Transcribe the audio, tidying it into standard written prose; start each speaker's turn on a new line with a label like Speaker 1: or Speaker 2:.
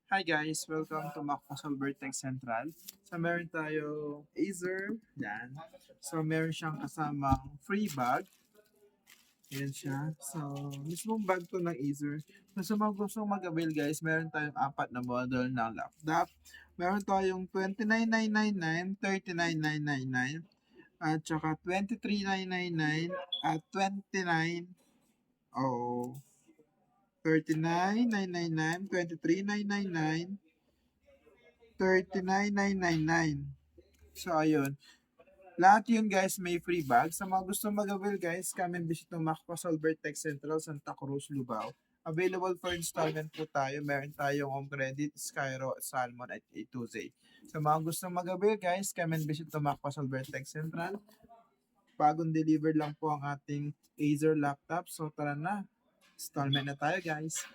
Speaker 1: Hi guys! Welcome to Macpasol Vertex Central. So meron tayo Acer, yan. So meron siyang kasamang free bag. Yan siya. So mismong bag to ng Acer. So sa mga gustong mag-avail guys, meron tayong apat na model ng laptop. Meron tayong 29,999, 39,999, at saka 23,999 at 29, oh, 39,999, 23,999, 39,999. So, ayun. Lahat yun guys may free bag. Sa mga gusto mag-avail guys, come and visit ng Macpasol Vertex Central, Santa Cruz, Lubao. Available for installment po tayo. Meron tayong Home Credit, Skyro, Salmon at A2Z. Sa mga gusto mag-avail guys, come and visit ng Macpasol Vertex Central. Bagong deliver lang po ang ating Acer laptop. So tara na, installment na tayo guys.